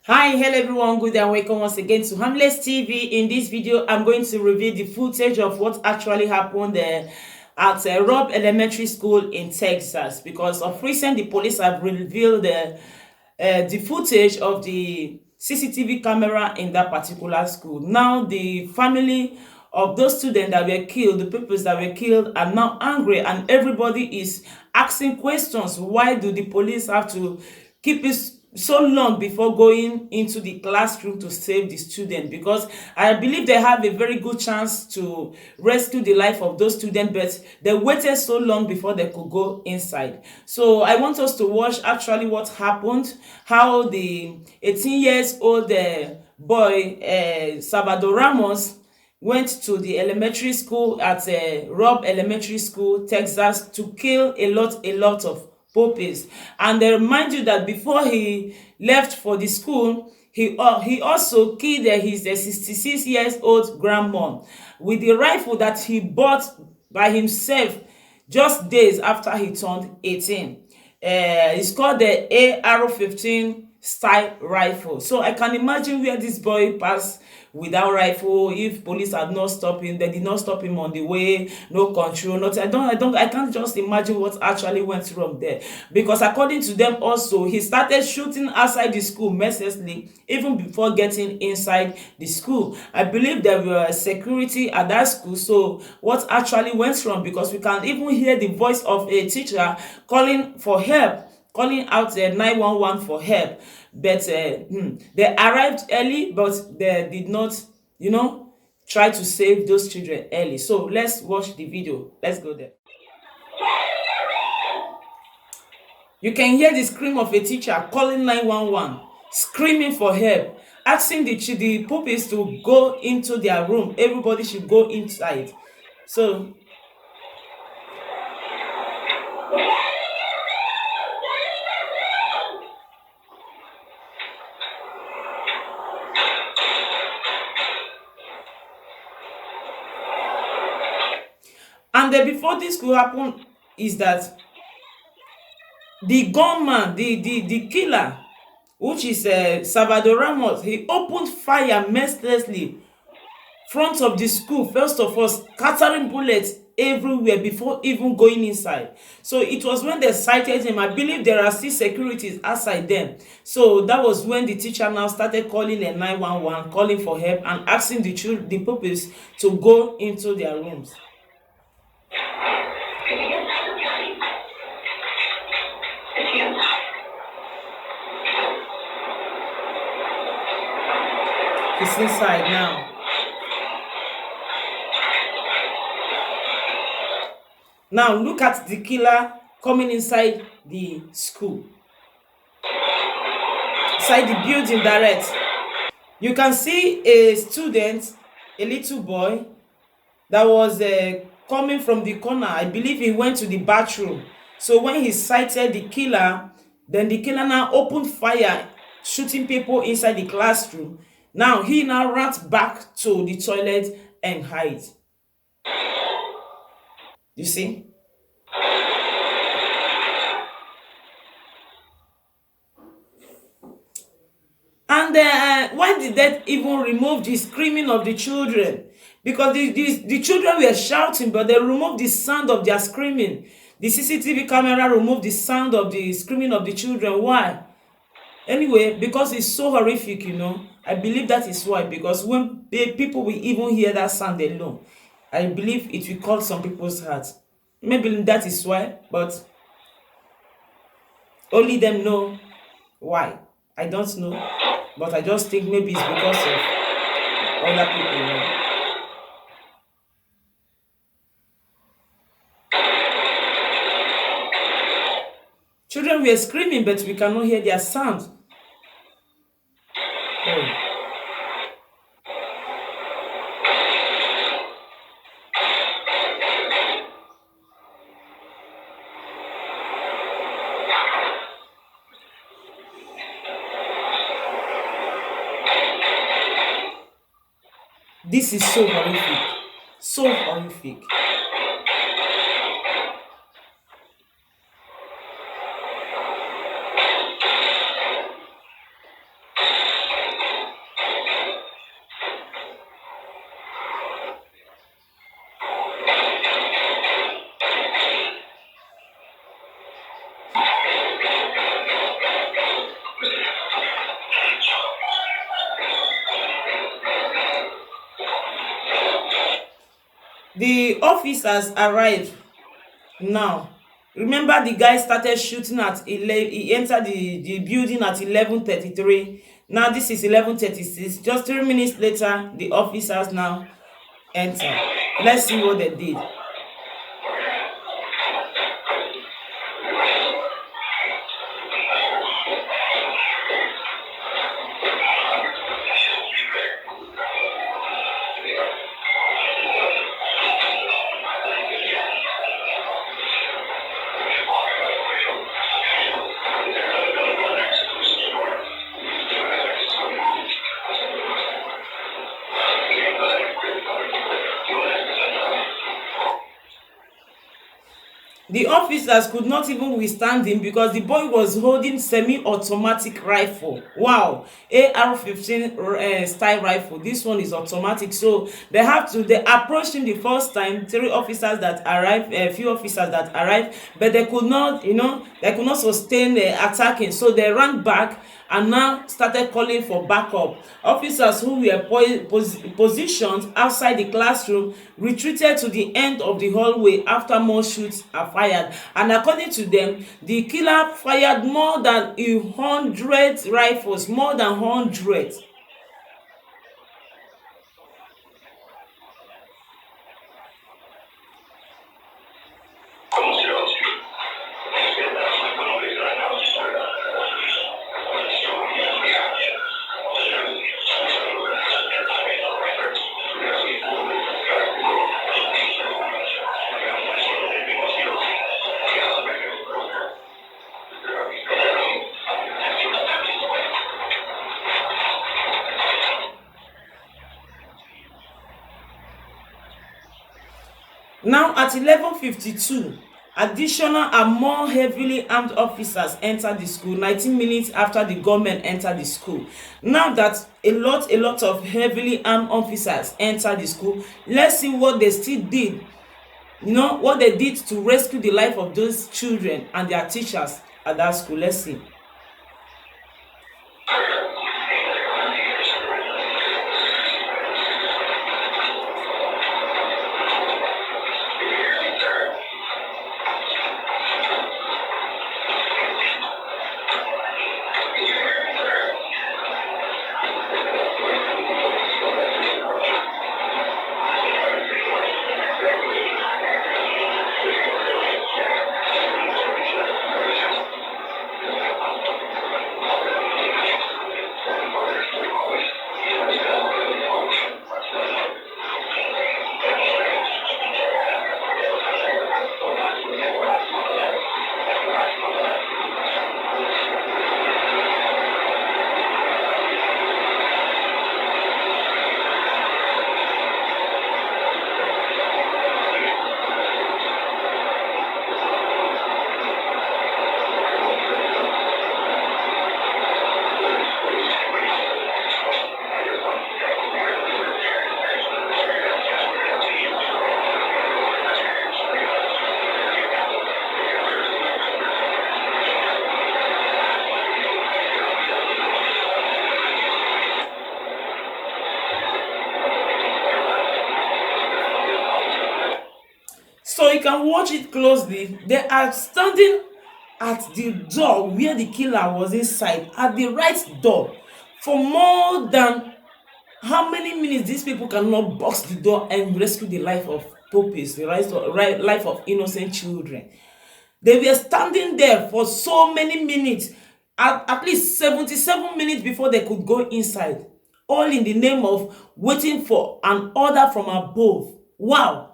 Hi, hello everyone, good and welcome once again to Harmless TV. In this video, I'm going to reveal the footage of what actually happened at Robb Elementary School in Texas. Because of recent, the police have revealed the footage of the CCTV camera in that particular school. Now, the family of those students that were killed, the people that were killed, are now angry, and everybody is asking questions. Why do the police have to keep it so long before going into the classroom to save the student? Because I believe they have a very good chance to rescue the life of those students, but they waited so long before they could go inside. So I want us to watch actually what happened, how the 18 years old boy, Salvado Ramos, went to the elementary school at Robb Elementary School, Texas, to kill a lot of puppies. And they remind you that before he left for the school, he also killed his 66 years old grandmom with the rifle that he bought by himself just days after he turned 18. It's called the AR-15 style rifle. So I can imagine where this boy passed without rifle. If police had not stopped him, they did not stop him on the way, no control, nothing. I can't just imagine what actually went wrong there. Because according to them also, he started shooting outside the school mercilessly even before getting inside the school. I believe there were security at that school. So what actually went wrong? Because we can even hear the voice of a teacher calling for help, calling out 911 for help. But they arrived early, but they did not, try to save those children early. So let's watch the video. Let's go there. You can hear the scream of a teacher calling 911, screaming for help, asking the pupils to go into their room. Everybody should go inside. So, and then before this could happen, is that the gunman, the killer, which is Salvador Ramos, he opened fire mercilessly front of the school, first of all scattering bullets everywhere before even going inside. So it was when they sighted him. I believe there are still securities outside them. So that was when the teacher now started calling a 911, calling for help and asking the pupils to go into their rooms. He's inside now. Now look at the killer coming inside the school, inside the building direct. You can see a student, a little boy, that was coming from the corner. I believe he went to the bathroom. So when he sighted the killer, then the killer now opened fire, shooting people inside the classroom. Now he now ran back to the toilet and hide. You see? And why did they even remove the screaming of the children? Because the children were shouting, but they removed the sound of their screaming. The CCTV camera removed the sound of the screaming of the children. Why? Anyway, because it's so horrific. I believe that is why. Because when people will even hear that sound alone, I believe it will cut some people's hearts. Maybe that is why, but only them know why. I don't know, but I just think maybe it's because of other people. Children were screaming, but we cannot hear their sound. Oh. This is so horrific. So horrific. The officers arrived now. Remember, the guy started shooting at 11. He entered the building at 11:33. Now this is 11:36. Just 3 minutes later, the officers now enter. Let's see what they did. The officers could not even withstand him because the boy was holding semi-automatic rifle. Wow, AR-15 style rifle. This one is automatic, so they approached him the first time. Few officers that arrived, but they could not, they could not sustain the attacking, so they ran back and now started calling for backup. Officers who were positioned outside the classroom retreated to the end of the hallway after more shots are fired. And according to them, the killer fired more than 100 rifles, more than 100. Now at 11:52, additional and more heavily armed officers entered the school 19 minutes after the gunmen entered the school. Now that a lot of heavily armed officers entered the school, let's see what they still did. What they did to rescue the life of those children and their teachers at that school. Let's see. So you can watch it closely. They are standing at the door where the killer was inside, at the right door, for more than how many minutes. These people cannot box the door and rescue the life of pupils, the life of innocent children. They were standing there for so many minutes, at least 77 minutes before they could go inside, all in the name of waiting for an order from above. Wow,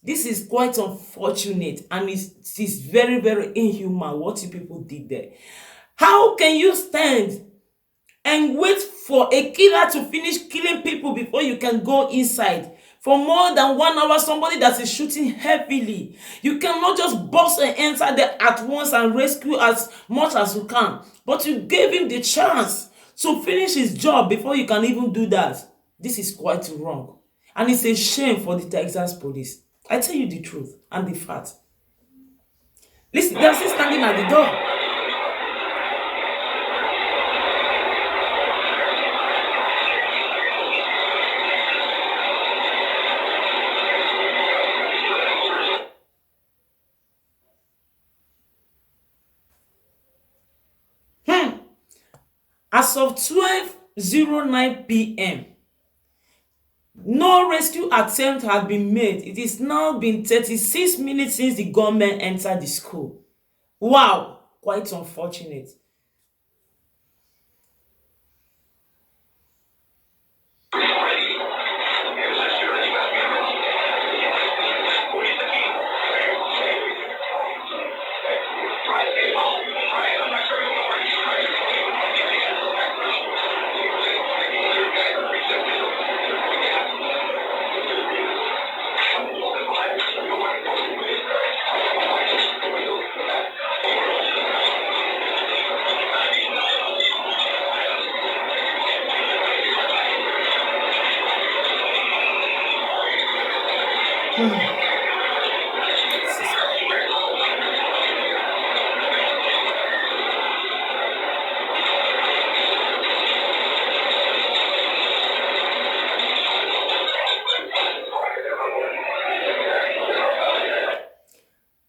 this is quite unfortunate, and it is very, very inhuman what you people did there. How can you stand and wait for a killer to finish killing people before you can go inside for more than 1 hour? Somebody that is shooting heavily, you cannot just burst and enter there at once and rescue as much as you can, but you gave him the chance to finish his job before you can even do that. This is quite wrong, and it's a shame for the Texas police. I tell you the truth and the fact. Listen, they're still standing at the door. As of 12:09 p.m., no rescue attempt had been made. It is now been 36 minutes since the gunmen entered the school. Wow, quite unfortunate.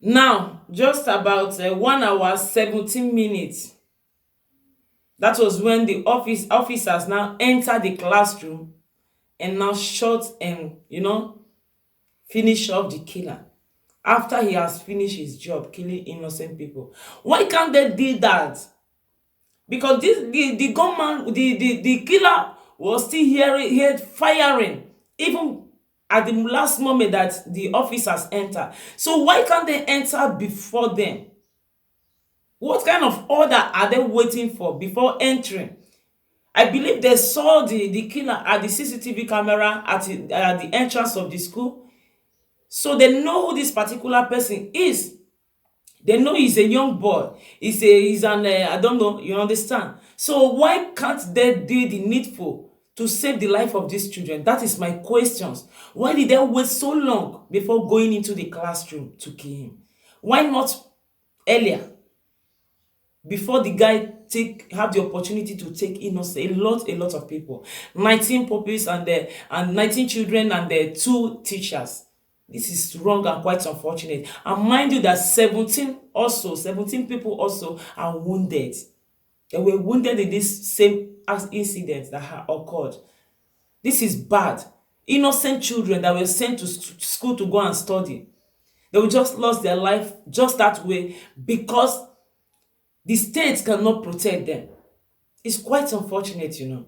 Now, just about 1 hour 17 minutes, that was when the officers now entered the classroom and now shot and finish off the killer after he has finished his job killing innocent people. Why can't they do that? Because the gunman, the killer was still heard firing even at the last moment that the officers enter. So why can't they enter before them? What kind of order are they waiting for before entering? I believe they saw the killer at the CCTV camera at the entrance of the school. So they know who this particular person is. They know he's a young boy. He's an I don't know, you understand? So why can't they do the needful to save the life of these children? That is my questions. Why did they wait so long before going into the classroom to kill him? Why not earlier? Before the guy have the opportunity to take innocent a lot of people, 19 pupils and 19 children and the 2 teachers. This is wrong and quite unfortunate. And mind you that 17 people also are wounded. They were wounded in this same incident that had occurred. This is bad. Innocent children that were sent to school to go and study, they will just lost their life just that way because the state cannot protect them. It's quite unfortunate, you know.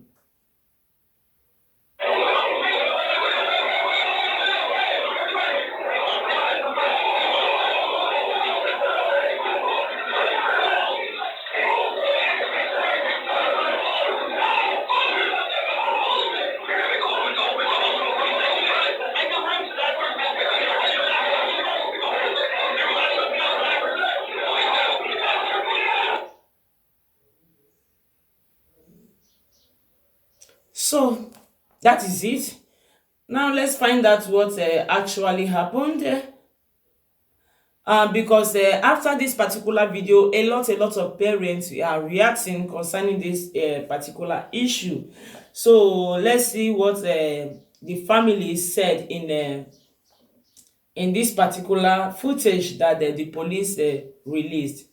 So that is it. Now let's find out what actually happened. Because after this particular video, a lot of parents are reacting concerning this particular issue. So let's see what the family said in this particular footage that the police released.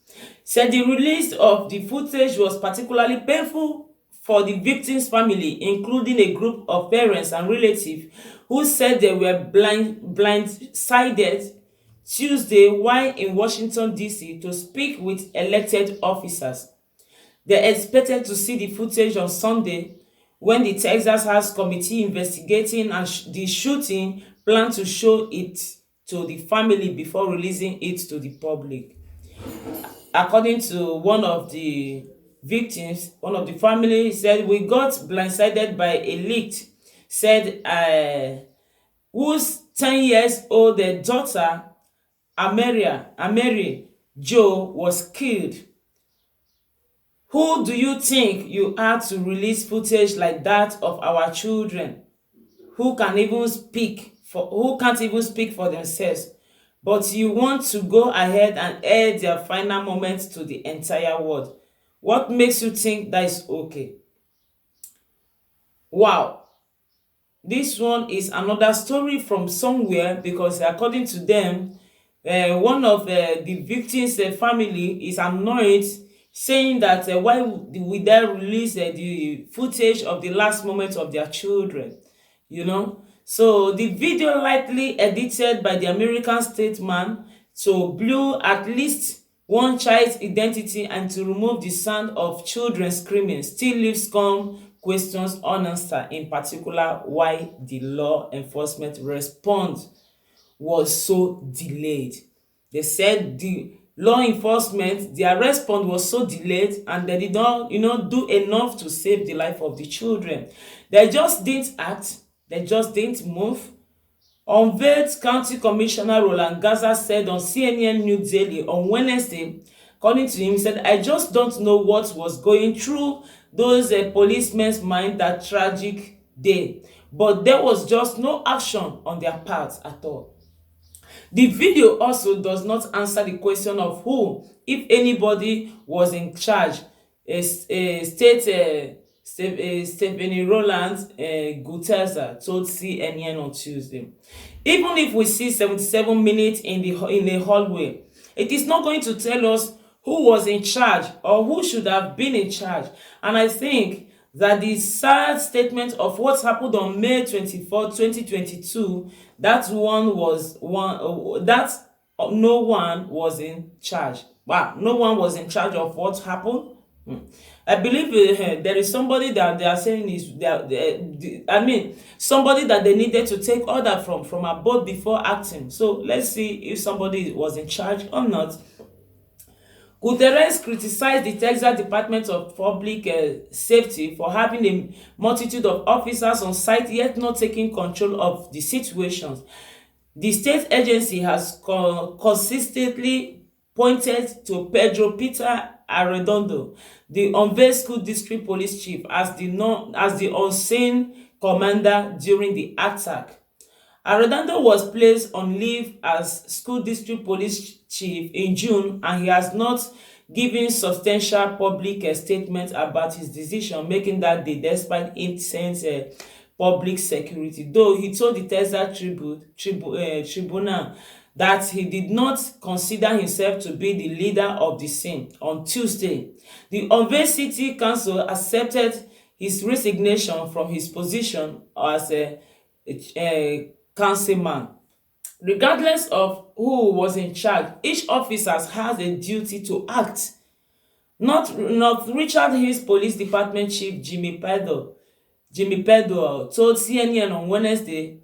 Said the release of the footage was particularly painful for the victim's family, including a group of parents and relatives who said they were blindsided Tuesday while in Washington, D.C. to speak with elected officers. They expected to see the footage on Sunday when the Texas House Committee investigating the shooting planned to show it to the family before releasing it to the public. According to one of the victims, one of the family said, "We got blindsided by a leak," said whose 10 years old daughter, Ameri Joe, was killed. Who do you think you are to release footage like that of our children who can't even speak for themselves? But you want to go ahead and air their final moments to the entire world. What makes you think that is okay? Wow. This one is another story from somewhere, because according to them, one of the victims' family is annoyed, saying that why would they release the footage of the last moment of their children, you know. So the video, likely edited by the American statesman to blur at least one child's identity and to remove the sound of children screaming, still leaves some questions unanswered, in particular why the law enforcement response was so delayed. They said the law enforcement, their response was so delayed and they did not, do enough to save the life of the children. They just didn't act. They just didn't move. Unveiled County Commissioner Roland Gaza said on CNN News Daily on Wednesday, according to him, he said, "I just don't know what was going through those policemen's mind that tragic day, but there was just no action on their part at all." The video also does not answer the question of who, if anybody, was in charge. Stephanie Roland Gutierrez told CNN on Tuesday. Even if we see 77 minutes in the hallway, it is not going to tell us who was in charge or who should have been in charge. And I think that the sad statement of what happened on May 24, 2022, that no one was in charge. Wow, no one was in charge of what happened. I believe there is somebody that they are saying is somebody that they needed to take order from above before acting. So let's see if somebody was in charge or not. Guterres criticized the Texas Department of Public Safety for having a multitude of officers on site yet not taking control of the situations. The state agency has consistently pointed to Pedro Peter Arredondo, the unveiled school district police chief, as the unseen commander during the attack. Arredondo was placed on leave as school district police chief in June, and he has not given substantial public statements about his decision making that day, despite intense public security. Though he told the Texas Tribunal that he did not consider himself to be the leader of the scene. On Tuesday, the unveiled city council accepted his resignation from his position as a councilman. Regardless of who was in charge, each officer has a duty to act. Not Richard Hills Police Department Chief Jimmy Pedo told CNN on Wednesday.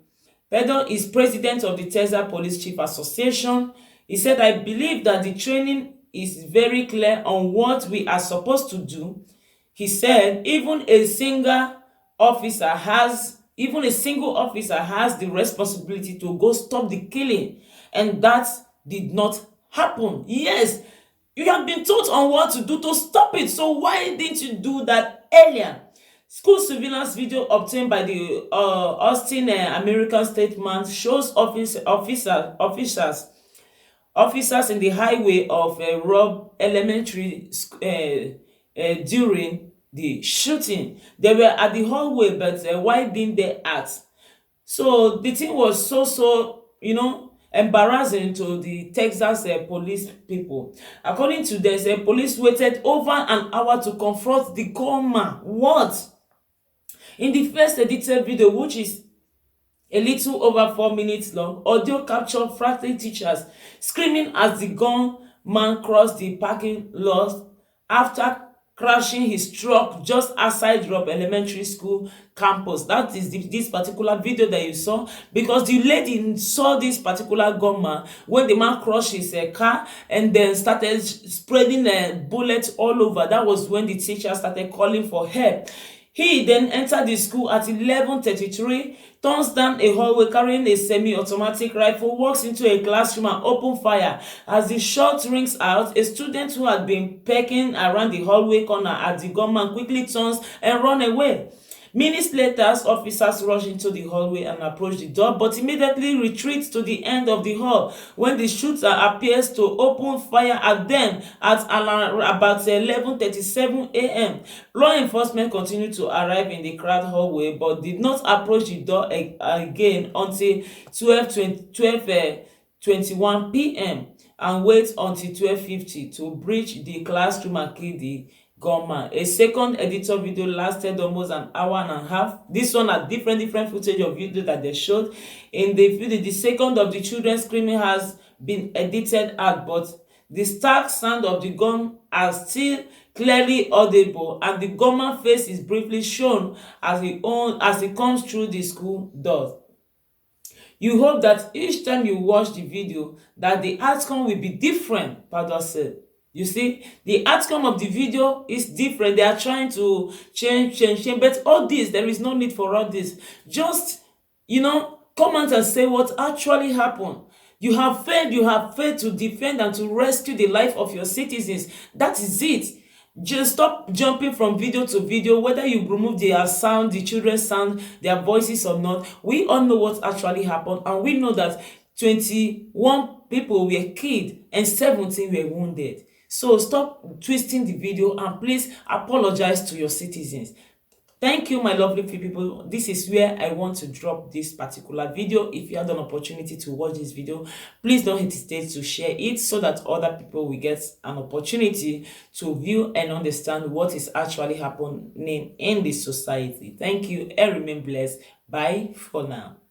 Pedo is president of the Texas Police Chief Association. He said, "I believe that the training is very clear on what we are supposed to do." He said, even a single officer has the responsibility to go stop the killing, and that did not happen. Yes, you have been told on what to do to stop it, so why didn't you do that earlier? School surveillance video obtained by the Austin American Statesman shows officers in the highway of Robb Elementary during the shooting. They were at the hallway, but why didn't they act? So the thing was so embarrassing to the Texas police people. According to this, police waited over an hour to confront the gunman. What? In the first edited video, which is a little over 4 minutes long, audio captured frantic teachers screaming as the gunman crossed the parking lot after crashing his truck just outside Robb Elementary School campus. That is this particular video that you saw, because the lady saw this particular gunman when the man crashed his car and then started spreading bullets all over. That was when the teacher started calling for help. He then entered the school at 11:33, turns down a hallway carrying a semi-automatic rifle, walks into a classroom and opens fire. As the shot rings out, a student who had been pecking around the hallway corner at the gunman quickly turns and runs away. Minutes later, officers rush into the hallway and approach the door, but immediately retreat to the end of the hall when the shooter appears to open fire at them at about 11:37 a.m. Law enforcement continued to arrive in the crowded hallway but did not approach the door again until 12:21 p.m. and wait until 12:50 to breach the classroom and kill the gunman. A second editor video lasted almost an hour and a half. This one had different footage of video that they showed. In the video, the second of the children screaming has been edited out, but the stark sound of the gun are still clearly audible, and the gunman face is briefly shown as he comes through the school doors. You hope that each time you watch the video that the outcome will be different, Pastor said. You see, the outcome of the video is different. They are trying to change, but all this, there is no need for all this. Just, come out and say what actually happened. You have failed to defend and to rescue the life of your citizens. That is it. Just stop jumping from video to video, whether you remove their sound, the children's sound, their voices or not. We all know what actually happened, and we know that 21 people were killed and 17 were wounded. So stop twisting the video and please apologize to your citizens. Thank you, my lovely people. This is where I want to drop this particular video. If you had an opportunity to watch this video, please don't hesitate to share it so that other people will get an opportunity to view and understand what is actually happening in this society. Thank you and remain blessed. Bye for now.